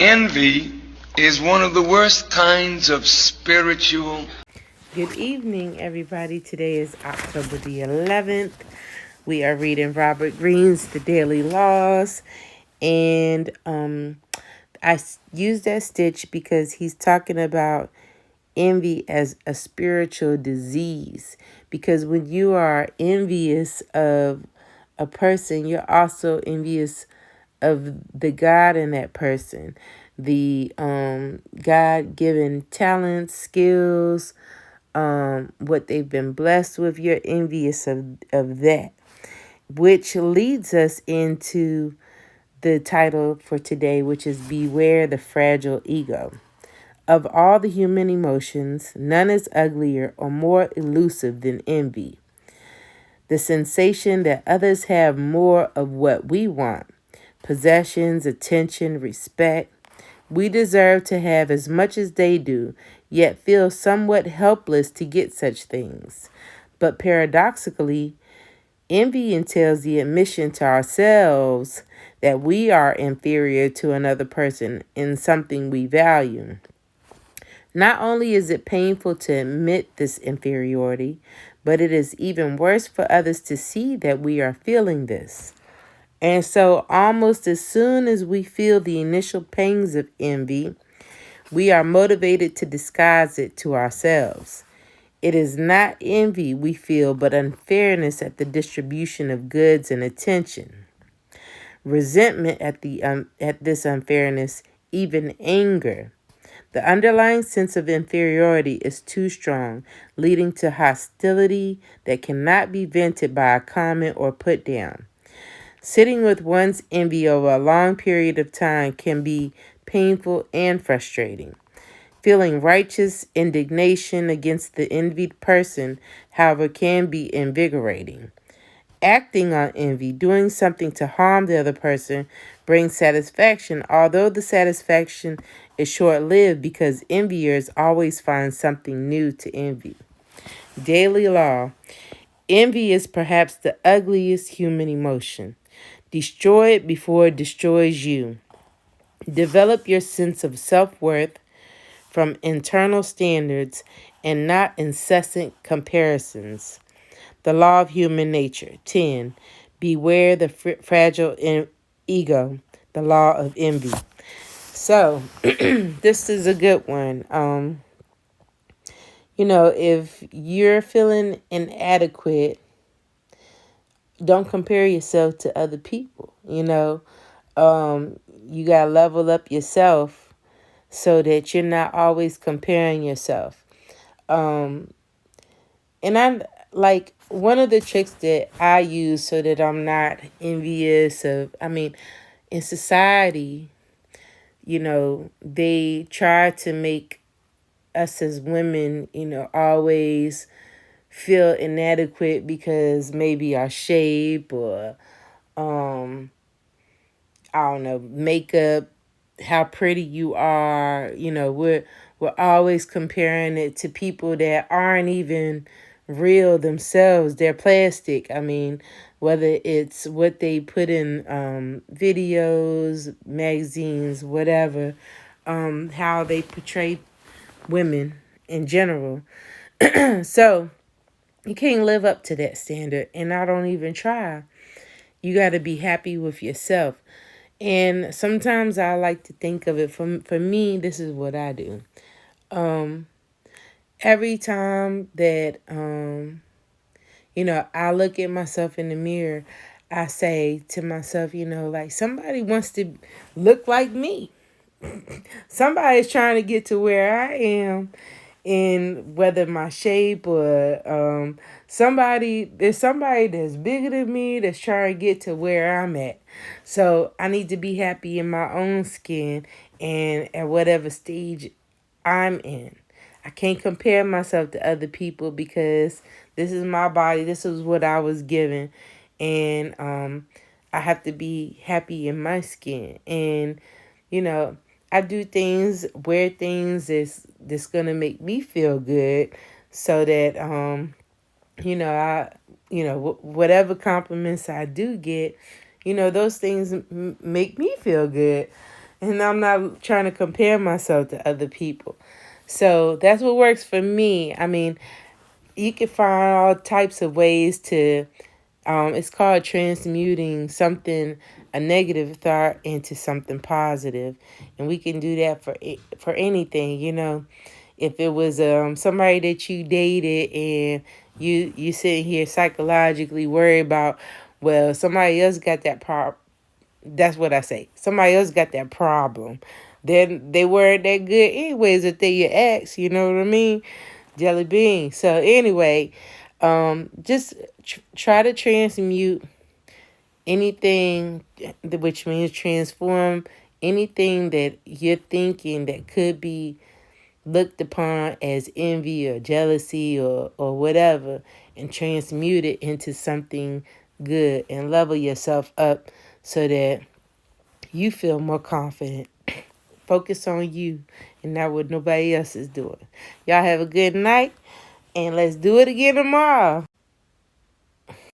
Envy is one of the worst kinds of spiritual. Good evening, everybody. Today is October the 11th. We are reading Robert Greene's The Daily Laws. And used that stitch because he's talking about envy as a spiritual disease. Because when you are envious of a person, you're also envious of the God in that person, the God given talents, skills, what they've been blessed with. You're envious of that, which leads us into the title for today, which is Beware the Fragile Ego. Of all the human emotions, none is uglier or more elusive than envy. The sensation that others have more of what we want: possessions, attention, respect. We deserve to have as much as they do, yet feel somewhat helpless to get such things. But paradoxically, envy entails the admission to ourselves that we are inferior to another person in something we value. Not only is it painful to admit this inferiority, but it is even worse for others to see that we are feeling this. And so, almost as soon as we feel the initial pangs of envy, we are motivated to disguise it to ourselves. It is not envy we feel, but unfairness at the distribution of goods and attention, resentment at this unfairness, even anger. The underlying sense of inferiority is too strong, leading to hostility that cannot be vented by a comment or put down. Sitting with one's envy over a long period of time can be painful and frustrating. Feeling righteous indignation against the envied person, however, can be invigorating. Acting on envy, doing something to harm the other person, brings satisfaction, although the satisfaction is short-lived because enviers always find something new to envy. Daily law. Envy is perhaps the ugliest human emotion. Destroy it before it destroys you. Develop your sense of self-worth from internal standards and not incessant comparisons. The law of human nature. 10. Beware the fragile ego. The law of envy. So, this is a good one. If you're feeling inadequate, don't compare yourself to other people. You got to level up yourself so that you're not always comparing yourself. And I like one of the tricks that I use so that I'm not envious of, in society, they try to make us as women, always feel inadequate because maybe our shape or, I don't know, makeup, how pretty you are. We're always comparing it to people that aren't even real themselves. They're plastic. Whether it's what they put in videos, magazines, whatever, how they portray women in general. So you can't live up to that standard, and I don't even try. You got to be happy with yourself. And sometimes I like to think of it for me, this is what I do. Every time that I look at myself in the mirror, I say to myself, like somebody wants to look like me. Somebody's trying to get to where I am, in whether my shape or there's somebody that's bigger than me that's trying to get to where I'm at. So I need to be happy in my own skin and at whatever stage I'm in. I can't compare myself to other people because this is my body. This is what I was given. And I have to be happy in my skin. And, I do things, wear things that's going to make me feel good so that, whatever compliments I do get, those things make me feel good. And I'm not trying to compare myself to other people. So that's what works for me. I mean, you can find all types of ways to, it's called transmuting something, a negative thought, into something positive. And we can do that for anything, you know. If it was somebody that you dated and you sitting here psychologically worried about, well, somebody else got that problem. That's what I say. Somebody else got that problem. Then they weren't that good anyways if they your ex, you know what I mean? Jelly bean. So anyway, just try to transmute anything, which means transform anything that you're thinking that could be looked upon as envy or jealousy or whatever, and transmute it into something good and level yourself up so that you feel more confident. Focus on you and not what nobody else is doing. Y'all have a good night, and let's do it again tomorrow.